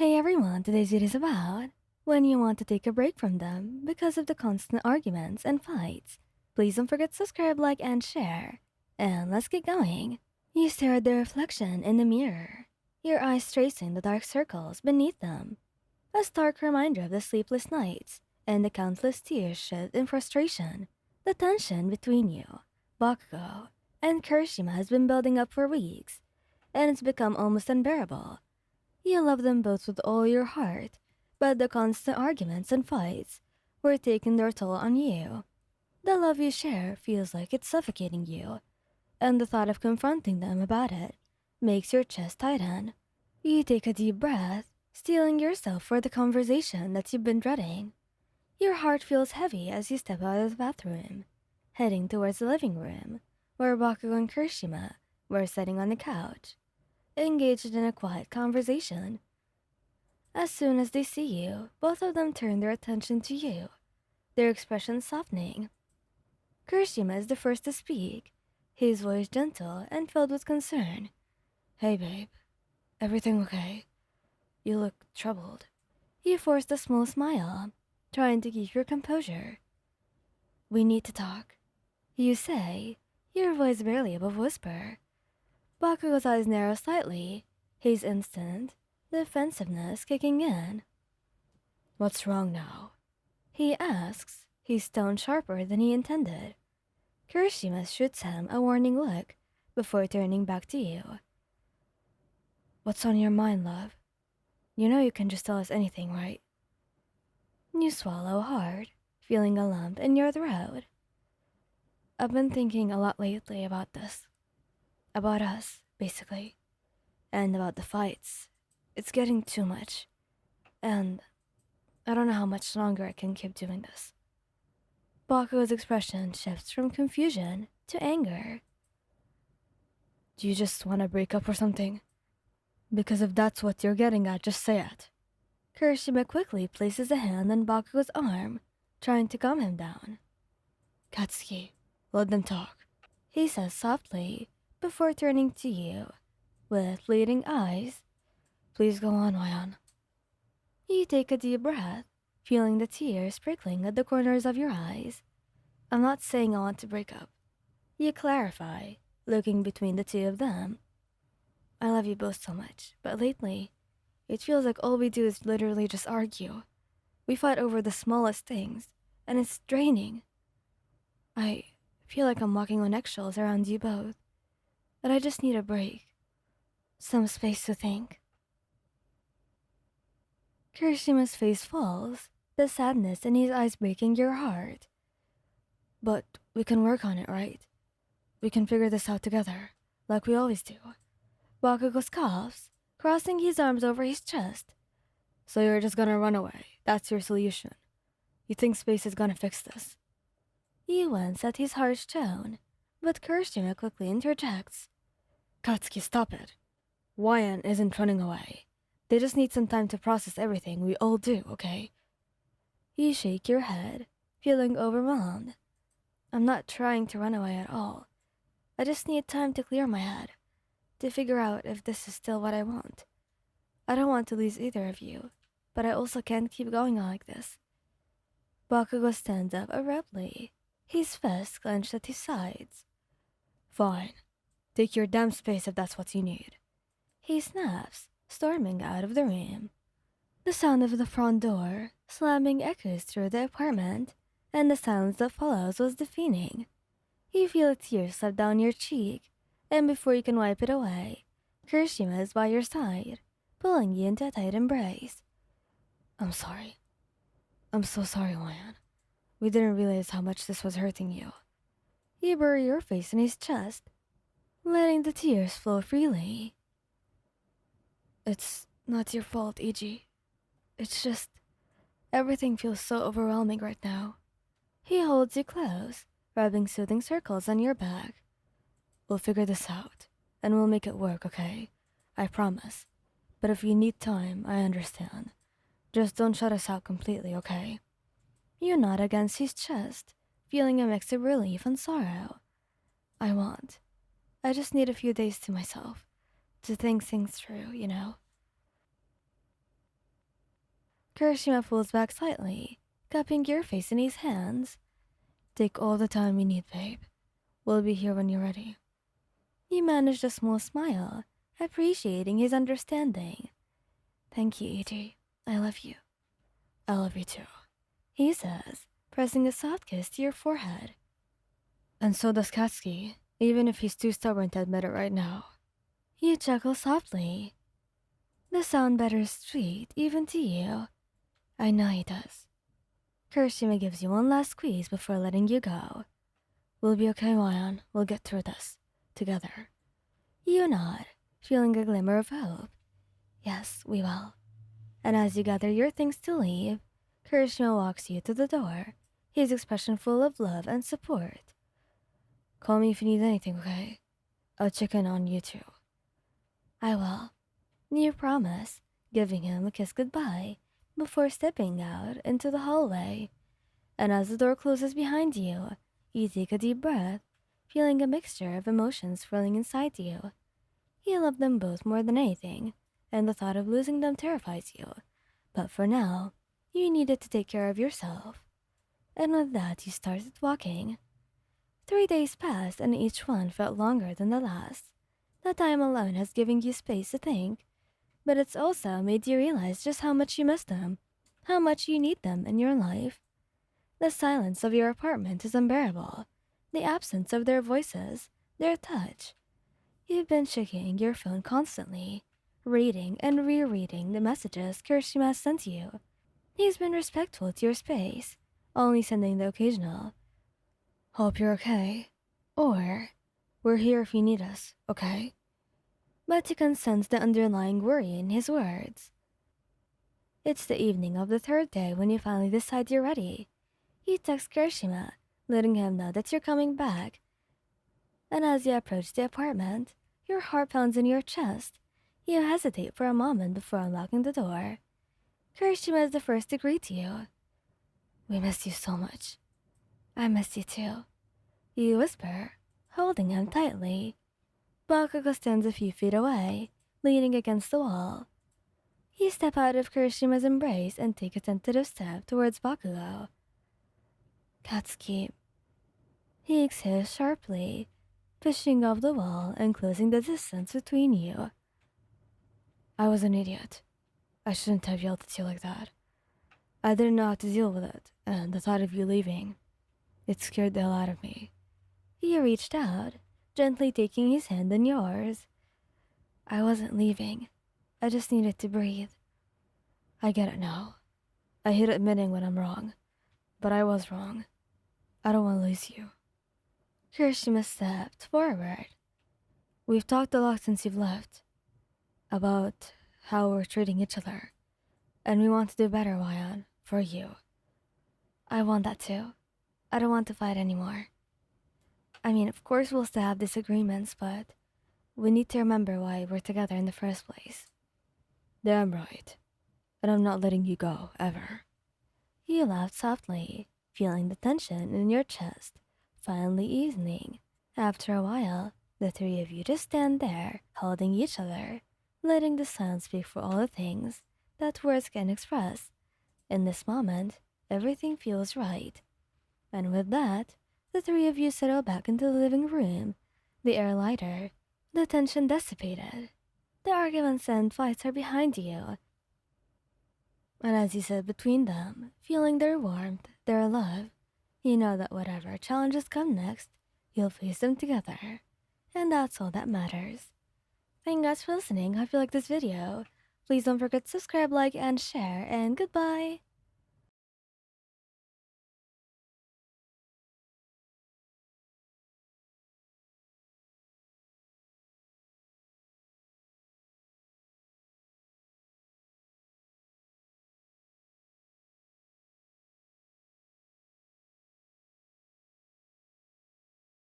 Hey everyone, today's video is about when you want to take a break from them because of the constant arguments and fights. Please don't forget to subscribe, like, and share. And let's get going. You stare at the reflection in the mirror, your eyes tracing the dark circles beneath them. A stark reminder of the sleepless nights and the countless tears shed in frustration. The tension between you, Bakugo, and Kirishima has been building up for weeks, and it's become almost unbearable. You love them both with all your heart, but the constant arguments and fights were taking their toll on you. The love you share feels like it's suffocating you, and the thought of confronting them about it makes your chest tighten. You take a deep breath, steeling yourself for the conversation that you've been dreading. Your heart feels heavy as you step out of the bathroom, heading towards the living room, where Bakugo and Kirishima were sitting on the couch, engaged in a quiet conversation. As soon as they see you, both of them turn their attention to you, their expressions softening. Kirishima is the first to speak, his voice gentle and filled with concern. "Hey babe, everything okay? You look troubled." You forced a small smile, trying to keep your composure. "We need to talk," you say, your voice barely above whisper. Bakugo's eyes narrow slightly, his instant defensiveness kicking in. "What's wrong now?" he asks, his tone sharper than he intended. Kirishima shoots him a warning look before turning back to you. "What's on your mind, love? You know you can just tell us anything, right?" You swallow hard, feeling a lump in your throat. "I've been thinking a lot lately about this. About us, basically. And about the fights. It's getting too much. And I don't know how much longer I can keep doing this." Bakugo's expression shifts from confusion to anger. "Do you just want to break up or something? Because if that's what you're getting at, just say it." Kirishima quickly places a hand on Bakugo's arm, trying to calm him down. "Katsuki, let them talk," he says softly, before turning to you, with pleading eyes. "Please go on, Wayan." You take a deep breath, feeling the tears prickling at the corners of your eyes. "I'm not saying I want to break up," you clarify, looking between the two of them. "I love you both so much, but lately, it feels like all we do is literally just argue. We fight over the smallest things, and it's draining. I feel like I'm walking on eggshells around you both, and I just need a break. Some space to think." Kirishima's face falls, the sadness in his eyes breaking your heart. "But we can work on it, right? We can figure this out together, like we always do." Bakugo coughs, crossing his arms over his chest. "So you're just gonna run away? That's your solution? You think space is gonna fix this?" You wince at his harsh tone, but Kirishima quickly interjects. "Katsuki, stop it. Wayan isn't running away. They just need some time to process everything we all do, okay?" You shake your head, feeling overwhelmed. "I'm not trying to run away at all. I just need time to clear my head, to figure out if this is still what I want. I don't want to lose either of you, but I also can't keep going on like this." Bakugo stands up abruptly, his fists clenched at his sides. "Fine. Take your damn space if that's what you need." He snaps, storming out of the room. The sound of the front door slamming echoes through the apartment, and the silence that follows was deafening. You feel a tear slip down your cheek, and before you can wipe it away, Kirishima is by your side, pulling you into a tight embrace. "I'm sorry. I'm so sorry, Wayan. We didn't realize how much this was hurting you." You bury your face in his chest, letting the tears flow freely. "It's not your fault, Iji. It's just everything feels so overwhelming right now." He holds you close, rubbing soothing circles on your back. "We'll figure this out, and we'll make it work, okay? I promise. But if you need time, I understand. Just don't shut us out completely, okay?" You nod against his chest, feeling a mix of relief and sorrow. "I won't. I just need a few days to myself, to think things through, you know?" Kirishima pulls back slightly, cupping your face in his hands. Take all the time you need, babe. We'll be here when you're ready. You managed a small smile, appreciating his understanding. Thank you, E.T. I love you. I love you too, he says, pressing a soft kiss to your forehead. And so does Katsuki, even if he's too stubborn to admit it right now. You chuckle softly. The sound bittersweet, even to you. I know he does. Kirishima gives you one last squeeze before letting you go. We'll be okay, Ryan. We'll get through this. Together. You nod, feeling a glimmer of hope. Yes, we will. And as you gather your things to leave, Kirishima walks you to the door, his expression full of love and support. Call me if you need anything, okay? I'll check in on you too. I will. You promise, giving him a kiss goodbye before stepping out into the hallway. And as the door closes behind you, you take a deep breath, feeling a mixture of emotions swirling inside you. You love them both more than anything, and the thought of losing them terrifies you. But for now, you needed to take care of yourself. And with that, you started walking. 3 days passed, and each one felt longer than the last. The time alone has given you space to think, but it's also made you realize just how much you miss them, how much you need them in your life. The silence of your apartment is unbearable, the absence of their voices, their touch. You've been checking your phone constantly, reading and rereading the messages Kirishima has sent you. He's been respectful to your space, only sending the occasional, "Hope you're okay," or "We're here if you need us, okay?" But you can sense the underlying worry in his words. It's the evening of the third day when you finally decide you're ready. You text Kirishima, letting him know that you're coming back. And as you approach the apartment, your heart pounds in your chest. You hesitate for a moment before unlocking the door. Kirishima is the first to greet you. "We missed you so much." "I missed you too," you whisper, holding him tightly. Bakugo stands a few feet away, leaning against the wall. You step out of Kirishima's embrace and take a tentative step towards Bakugo. "Katsuki." He exhales sharply, pushing off the wall and closing the distance between you. "I was an idiot. I shouldn't have yelled at you like that. I didn't know how to deal with it, and the thought of you leaving, it scared the hell out of me." He reached out, gently taking his hand in yours. "I wasn't leaving. I just needed to breathe." "I get it now. I hate admitting when I'm wrong, but I was wrong. I don't want to lose you." Kirishima stepped forward. "We've talked a lot since you've left, about how we're treating each other, and we want to do better, Ryan, for you." "I want that too. I don't want to fight anymore. I mean, of course we'll still have disagreements, but we need to remember why we're together in the first place." "Damn right. And I'm not letting you go, ever." You laughed softly, feeling the tension in your chest finally easing. After a while, the three of you just stand there, holding each other, letting the silence speak for all the things that words can express. In this moment, everything feels right. And with that, the three of you settle back into the living room, the air lighter, the tension dissipated. The arguments and fights are behind you. And as you sit between them, feeling their warmth, their love, you know that whatever challenges come next, you'll face them together. And that's all that matters. Thank you guys for listening. Hope you like this video. Please don't forget to subscribe, like, and share, and goodbye!